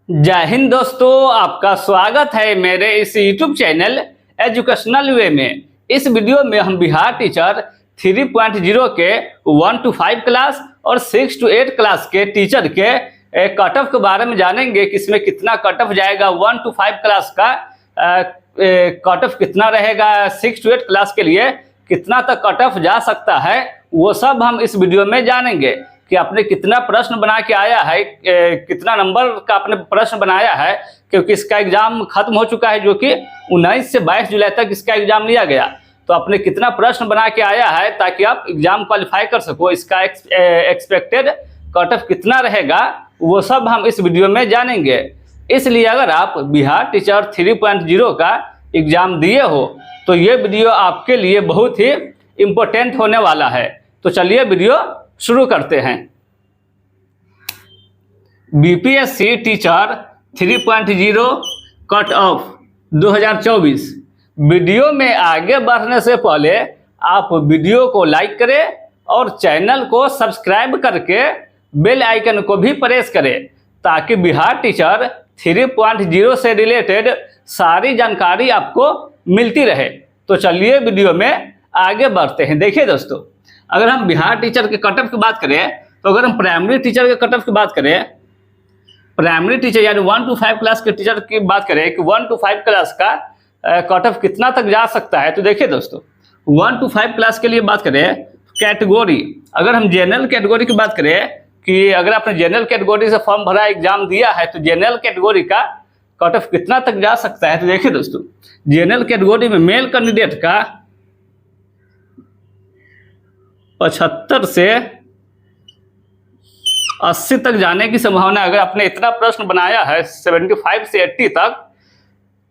जय हिंद दोस्तों, आपका स्वागत है मेरे इस YouTube चैनल एजुकेशनल वे में। इस वीडियो में हम बिहार टीचर 3.0 के 1 to 5 क्लास और 6 to 8 क्लास के टीचर के कट ऑफ के बारे में जानेंगे कि इसमें कितना कट ऑफ जाएगा। 1 to 5 क्लास का कट ऑफ कितना रहेगा, 6 to 8 क्लास के लिए कितना तक कट ऑफ जा सकता है, वो सब हम इस वीडियो में जानेंगे कि आपने कितना प्रश्न बना के आया है, कितना नंबर का आपने प्रश्न बनाया है, क्योंकि इसका एग्जाम खत्म हो चुका है जो कि 19 से 22 जुलाई तक इसका एग्जाम लिया गया। तो आपने कितना प्रश्न बना के आया है ताकि आप एग्जाम क्वालिफाई कर सको, इसका एक्सपेक्टेड कट ऑफ कितना रहेगा, वो सब हम इस वीडियो में जानेंगे। इसलिए अगर आप बिहार टीचर 3.0 का एग्जाम दिए हो तो ये वीडियो आपके लिए बहुत ही इम्पोर्टेंट होने वाला है। तो चलिए वीडियो शुरू करते हैं। BPSC teacher 3.0 cut off 2024। Video में आगे बढ़ने से पहले आप वीडियो को लाइक करें और चैनल को सब्सक्राइब करके बेल आइकन को भी प्रेस करें ताकि बिहार टीचर 3.0 से रिलेटेड सारी जानकारी आपको मिलती रहे। तो चलिए वीडियो में आगे बढ़ते हैं। देखिए दोस्तों, अगर हम बिहार टीचर के कट ऑफ की बात करें तो अगर हम प्राइमरी टीचर के कट ऑफ की बात करें, प्राइमरी टीचर यानी 1 to 5 क्लास के टीचर की बात करें कि 1 to 5 क्लास का कट ऑफ कितना तक जा सकता है, तो देखिए दोस्तों 1 to 5 क्लास के लिए बात करें कैटेगरी, अगर हम जनरल कैटेगरी की बात करें कि अगर आपने जनरल कैटेगरी से फॉर्म भरा एग्जाम दिया है तो जनरल कैटेगरी का कट ऑफ कितना तक जा सकता है। तो देखिए दोस्तों, जनरल कैटेगरी में मेल कैंडिडेट का 75 से 80 तक जाने की संभावना। अगर आपने इतना प्रश्न बनाया है 75 से 80 तक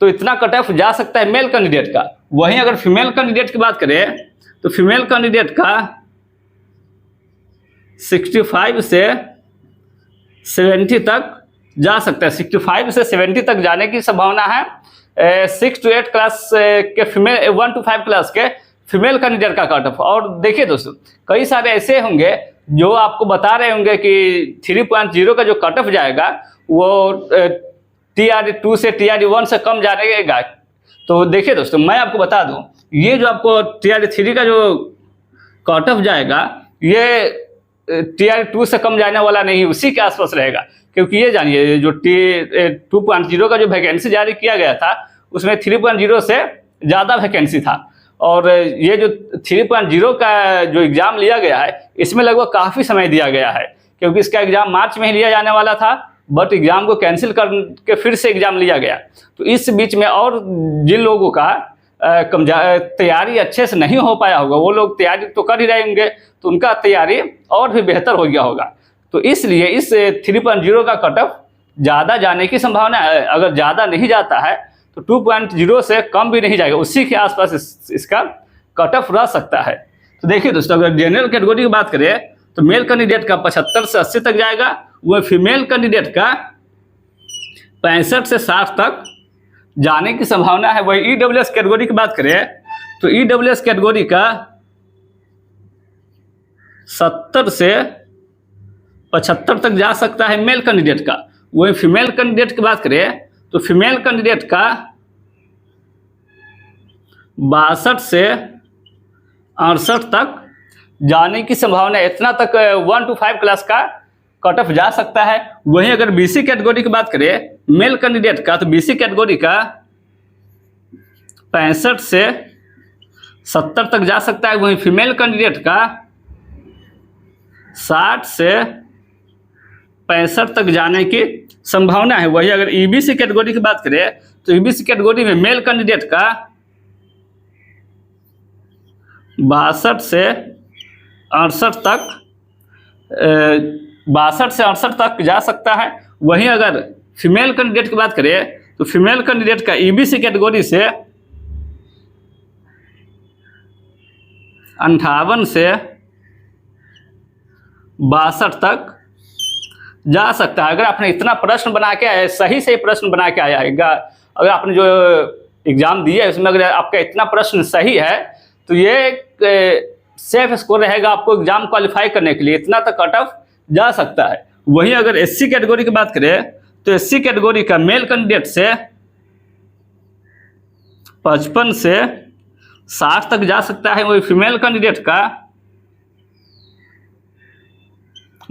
तो इतना कट ऑफ जा सकता है मेल कैंडिडेट का। वहीं अगर फीमेल कैंडिडेट की बात करें तो फीमेल कैंडिडेट का 65 से 70 तक जा सकता है। 65 से 70 तक जाने की संभावना है 6 to 8 क्लास के फीमेल 1 to 5 क्लास के फीमेल कैंडिडेट का कट ऑफ। और देखिए दोस्तों, कई सारे ऐसे होंगे जो आपको बता रहे होंगे कि 3.0 का जो कट ऑफ जाएगा वो TR2 से TR1 से कम जाएगा। तो देखिए दोस्तों, मैं आपको बता दूं, ये जो आपको TR3 का जो कट ऑफ जाएगा ये TR2 से कम जाने वाला नहीं, उसी के आसपास रहेगा। क्योंकि ये जानिए जो 2.0 का जो वैकेंसी जारी किया गया था उसमें 3.0 से ज़्यादा वैकेंसी था। और ये जो 3.0 का जो एग्ज़ाम लिया गया है इसमें लगभग काफ़ी समय दिया गया है, क्योंकि इसका एग्ज़ाम मार्च में ही लिया जाने वाला था, बट एग्ज़ाम को कैंसिल करके फिर से एग्ज़ाम लिया गया। तो इस बीच में और जिन लोगों का तैयारी अच्छे से नहीं हो पाया होगा, वो लोग तैयारी तो कर ही रहे होंगे, तो उनका तैयारी और भी बेहतर हो गया होगा। तो इसलिए इस 3.0 का कट ऑफ ज़्यादा जाने की संभावना है। अगर ज़्यादा नहीं जाता है तो 2.0 से कम भी नहीं जाएगा, उसी के आसपास इसका कट ऑफ रह सकता है। तो देखिए दोस्तों, अगर जनरल कैटेगरी की बात करें तो मेल कैंडिडेट का 75 से 80 तक जाएगा, वह फीमेल कैंडिडेट का 65 से 60 तक जाने की संभावना है। वही EWS कैटेगरी की बात करें तो EWS कैटेगरी का 70 से 75 तक जा सकता है मेल कैंडिडेट का। वही फीमेल कैंडिडेट की बात करें तो फीमेल कैंडिडेट का 62 से 68 तक जाने की संभावना। इतना तक 1 to 5 क्लास का कट ऑफ जा सकता है। वहीं अगर BC कैटेगरी की बात करें मेल कैंडिडेट का तो BC कैटेगरी का 65 से 70 तक जा सकता है। वहीं फीमेल कैंडिडेट का 60 से 65 तक जाने की संभावना है। वही अगर EBC कैटेगरी की बात करें तो EBC कैटेगरी में मेल कैंडिडेट का 62 से 68 तक 62 से 68 तक जा सकता है। वहीं अगर फीमेल कैंडिडेट की बात करें तो फीमेल कैंडिडेट का EBC कैटेगरी से 58 से 62 तक जा सकता है। अगर आपने इतना प्रश्न बना के आया, सही से प्रश्न बना के आया है, अगर आपने जो एग्ज़ाम दिया है उसमें अगर आपका इतना प्रश्न सही है तो ये सेफ स्कोर रहेगा आपको एग्ज़ाम क्वालिफाई करने के लिए। इतना तक कट ऑफ जा सकता है। वहीं अगर SC कैटेगरी की बात करें तो एससी कैटेगरी का मेल कैंडिडेट से 55 से 60 तक जा सकता है, वही फीमेल कैंडिडेट का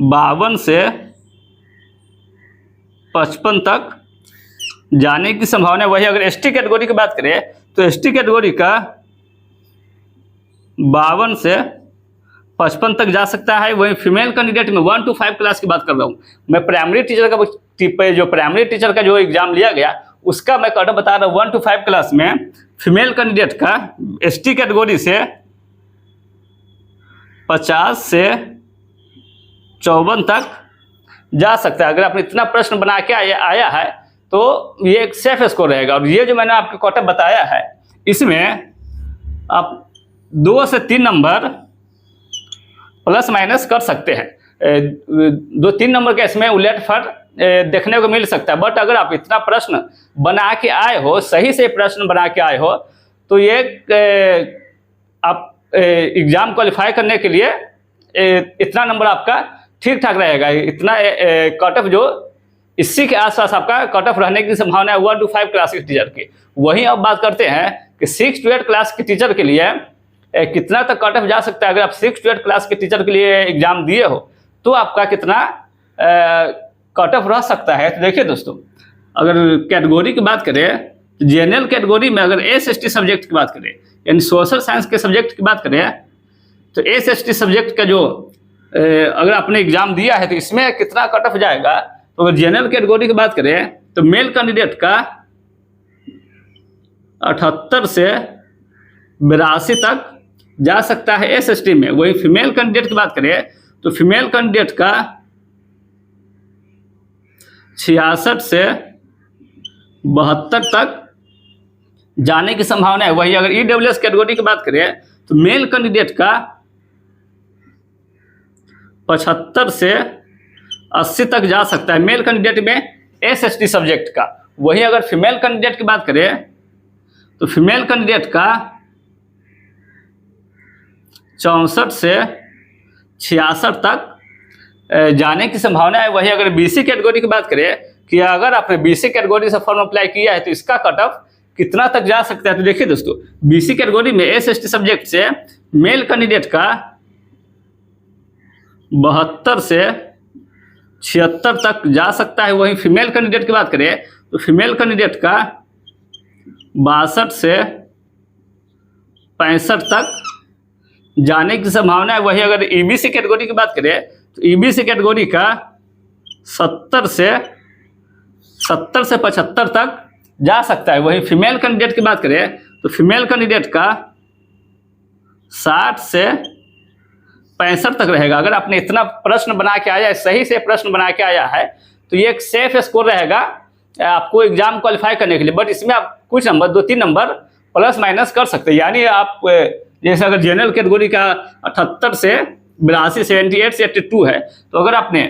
52 से 55 तक जाने की संभावना है। वही अगर एसटी कैटेगरी की बात करें तो एसटी कैटेगरी का 52 से 55 तक जा सकता है। वही फीमेल कैंडिडेट में 1 to 5 क्लास की बात कर रहा हूँ मैं। प्राइमरी टीचर का जो प्राइमरी टीचर का जो एग्जाम लिया गया उसका मैं कट बता रहा हूँ। 1 to 5 क्लास में फीमेल कैंडिडेट का एसटी कैटेगरी से 50 से 54 तक जा सकता है। अगर आपने इतना प्रश्न बना के आया है तो ये एक सेफ स्कोर रहेगा। और ये जो मैंने आपको कॉटअप बताया है इसमें आप 2 से 3 नंबर प्लस माइनस कर सकते हैं। 2-3 नंबर के इसमें उलट फट देखने को मिल सकता है। बट अगर आप इतना प्रश्न बना के आए हो, सही से प्रश्न बना के आए हो, तो ये आप एग्जाम क्वालिफाई करने के लिए इतना नंबर आपका ठीक ठाक रहेगा। इतना कट ऑफ जो इसी के आसपास आपका कट ऑफ रहने की संभावना है 1 to 5 क्लास के टीचर की। वहीं अब बात करते हैं कि 6 to 8 क्लास के टीचर के लिए कितना तक कट ऑफ जा सकता है। अगर आप 6 to 8 क्लास के टीचर के लिए एग्जाम दिए हो तो आपका कितना कट ऑफ रह सकता है। तो देखिए दोस्तों, अगर कैटेगरी की बात करें तो जनरल कैटेगरी में अगर SST सब्जेक्ट की बात करें यानी सोशल साइंस के सब्जेक्ट की बात करें तो SST सब्जेक्ट का जो अगर आपने एग्जाम दिया है तो इसमें कितना कट ऑफ जाएगा। तो अगर जनरल कैटेगरी की बात करें तो मेल कैंडिडेट का 78 से 82 तक जा सकता है SST में। वही फीमेल कैंडिडेट की बात करें तो फीमेल कैंडिडेट का 66 से 72 तक जाने की संभावना है। वही अगर EWS कैटेगरी की बात करें तो मेल कैंडिडेट का 75 से 80 तक जा सकता है मेल कैंडिडेट में SST सब्जेक्ट का। वही अगर फीमेल कैंडिडेट की बात करें तो फीमेल कैंडिडेट का 64 से 66 तक जाने की संभावना है। वही अगर BC कैटेगरी की बात करें कि अगर आपने BC कैटेगरी से फॉर्म अप्लाई किया है तो इसका कट ऑफ कितना तक जा सकता है। तो देखिए दोस्तों, BC कैटेगरी में SST सब्जेक्ट से मेल कैंडिडेट का 72 से 76 तक जा सकता है। वहीं फीमेल कैंडिडेट की बात करें तो फीमेल कैंडिडेट का 62 से 65 तक जाने की संभावना है। वहीं अगर EBC कैटेगरी की बात करें तो EBC कैटेगरी का 70 से 75 तक जा सकता है। वहीं फीमेल कैंडिडेट की बात करें तो फीमेल कैंडिडेट का 60 से 65 तक रहेगा। अगर आपने इतना प्रश्न बना के आया है, सही से प्रश्न बना के आया है, तो ये एक सेफ स्कोर रहेगा आपको एग्जाम क्वालिफाई करने के लिए। बट इसमें आप कुछ नंबर 2-3 नंबर प्लस माइनस कर सकते हैं। यानी आप जैसे अगर जनरल कैटेगरी का 78 से 82 78 से 82 है तो अगर आपने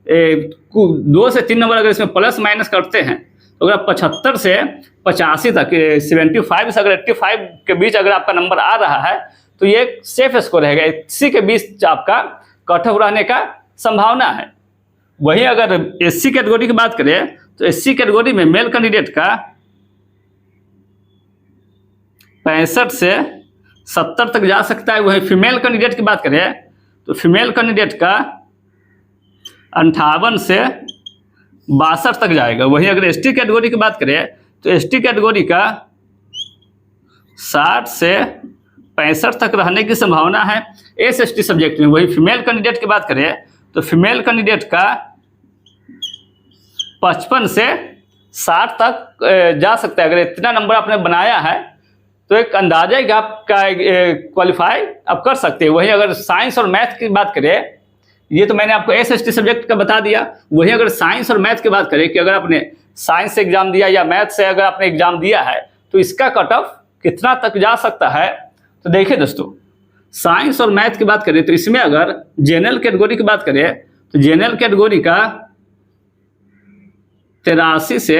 2 से 3 नंबर अगर इसमें प्लस माइनस करते हैं तो अगर आप 75 से 85 तक 75 से अगर 85 के बीच अगर आपका नंबर आ रहा है तो ये एक सेफ स्कोर रहेगा। इसी के बीच आपका कट ऑफ रहने का संभावना है। वहीं अगर SC कैटेगरी की बात करें तो SC कैटेगरी में मेल कैंडिडेट का 65 से 70 तक जा सकता है। वहीं फीमेल कैंडिडेट की बात करें तो फीमेल कैंडिडेट का 58 से 62 तक जाएगा। वहीं अगर ST कैटेगरी की बात करें तो ST कैटेगरी का 60 से 65 तक रहने की संभावना है SST सब्जेक्ट में। वही फीमेल कैंडिडेट की बात करें तो फीमेल कैंडिडेट का 55 से 60 तक जा सकता है। अगर इतना नंबर आपने बनाया है तो एक अंदाजा है कि आपका क्वालिफाई आप कर सकते हैं। वहीं अगर साइंस और मैथ की बात करें, ये तो मैंने आपको SST सब्जेक्ट का बता दिया। वहीं अगर साइंस और मैथ की बात करें कि अगर आपने साइंस से एग्जाम दिया या मैथ से अगर आपने एग्जाम दिया है तो इसका कट ऑफ कितना तक जा सकता है। तो देखिए दोस्तों, साइंस और मैथ की बात करें तो इसमें अगर जनरल कैटेगरी की बात करें तो जनरल कैटेगरी का 83 से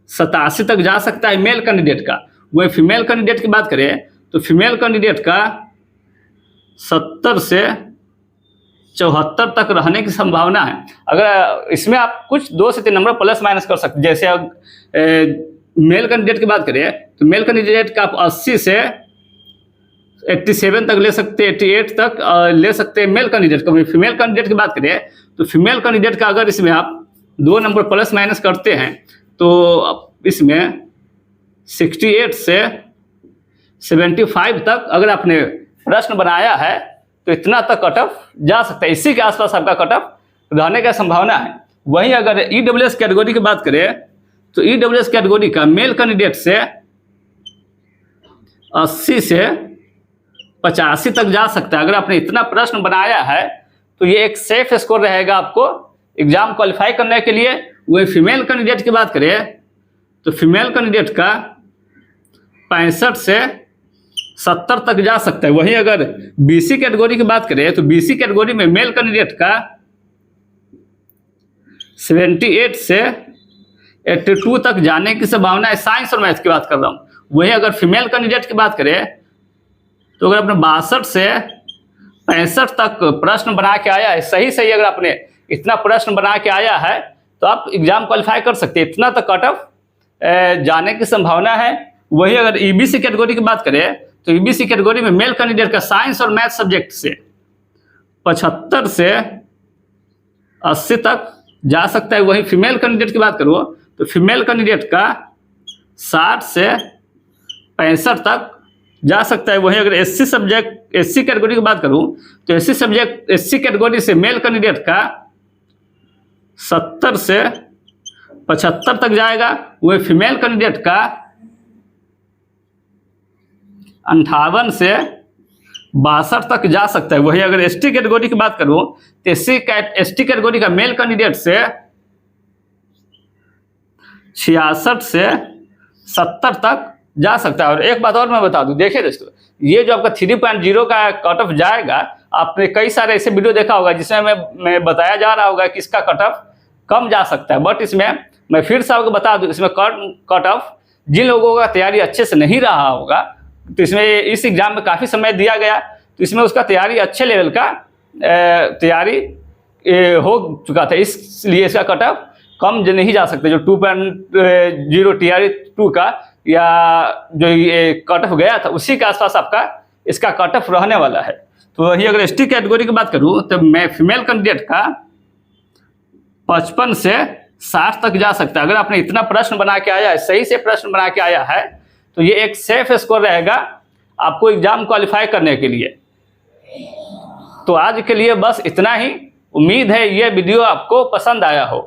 87 तक जा सकता है मेल कैंडिडेट का। वही फीमेल कैंडिडेट की बात करें तो फीमेल कैंडिडेट का 70 से 74 तक रहने की संभावना है। अगर इसमें आप कुछ 2 से 3 नंबर प्लस माइनस कर सकते हैं। जैसे अब मेल कैंडिडेट की बात करें तो मेल कैंडिडेट का आप 80 से 87 तक ले सकते हैं, 88 तक ले सकते हैं मेल कैंडिडेट का। फीमेल कैंडिडेट की बात करें तो फीमेल कैंडिडेट का अगर इसमें आप 2 नंबर प्लस माइनस करते हैं तो इसमें 68 से 75 तक अगर आपने प्रश्न बनाया है तो इतना तक कट ऑफ जा सकता है। इसी के आसपास आपका कट ऑफ रहने का संभावना है। वहीं अगर ईडब्ल्यूएस कैटेगरी की बात करें तो ईडब्ल्यूएस कैटेगरी का मेल कैंडिडेट से 80 से 85 तक जा सकता है। अगर आपने इतना प्रश्न बनाया है तो ये एक सेफ स्कोर रहेगा आपको एग्जाम क्वालिफाई करने के लिए। वही फीमेल कैंडिडेट की बात करें तो फीमेल कैंडिडेट का 65 से 70 तक जा सकता है। वहीं अगर बीसी कैटेगरी की बात करें तो बीसी कैटेगरी में मेल कैंडिडेट का 78 से 82 तक जाने की संभावना है। साइंस और मैथ की बात कर रहा हूँ। वहीं अगर फीमेल कैंडिडेट की बात करें तो अगर आपने 62 से 65 तक प्रश्न बना के आया है, सही अगर आपने इतना प्रश्न बना के आया है तो आप एग्जाम क्वालिफाई कर सकते हैं। इतना तक कट ऑफ जाने की संभावना है। वही अगर ईबीसी कैटेगरी की बात करें तो ईबीसी कैटेगरी में मेल कैंडिडेट का साइंस और मैथ सब्जेक्ट से 75 से 80 तक जा सकता है। वहीं फीमेल कैंडिडेट की बात करूँ तो फीमेल कैंडिडेट का 60 से 65 तक जा सकता है। वहीं अगर एससी कैटेगरी की बात करूं तो एससी कैटेगरी से मेल कैंडिडेट का 70 से 75 तक जाएगा। वही फीमेल कैंडिडेट का 58 से 62 तक जा सकता है। वहीं अगर एसटी कैटेगरी की बात करूं तो एसटी कैटेगरी का मेल कैंडिडेट से 66 से 70 तक जा सकता है। और एक बात और मैं बता दूं, देखिए दोस्तों, ये जो आपका 3.0 का कट ऑफ जाएगा, आपने कई सारे ऐसे वीडियो देखा होगा जिसमें मैं बताया जा रहा होगा कि इसका कट ऑफ कम जा सकता है। बट इसमें मैं फिर से आपको बता दूं, इसमें कट ऑफ जिन लोगों का तैयारी अच्छे से नहीं रहा होगा तो इसमें इस एग्जाम में काफ़ी समय दिया गया तो इसमें उसका तैयारी अच्छे लेवल का तैयारी हो चुका था, इसलिए इसका कट ऑफ कम नहीं जा सकते। जो 2.0 TRE 2 का या जो ये कट ऑफ गया था उसी के आसपास आपका इसका कट ऑफ रहने वाला है। तो वही अगर एसटी कैटेगरी की बात करूं तो मैं फीमेल कैंडिडेट का 55 से 60 तक जा सकता है। अगर आपने इतना प्रश्न बना के आया है, सही से प्रश्न बना के आया है, तो ये एक सेफ स्कोर रहेगा आपको एग्जाम क्वालिफाई करने के लिए। तो आज के लिए बस इतना ही। उम्मीद है ये वीडियो आपको पसंद आया हो,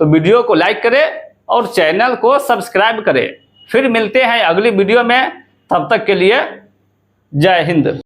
तो वीडियो को लाइक करें और चैनल को सब्सक्राइब करें। फिर मिलते हैं अगली वीडियो में, तब तक के लिए जय हिंद।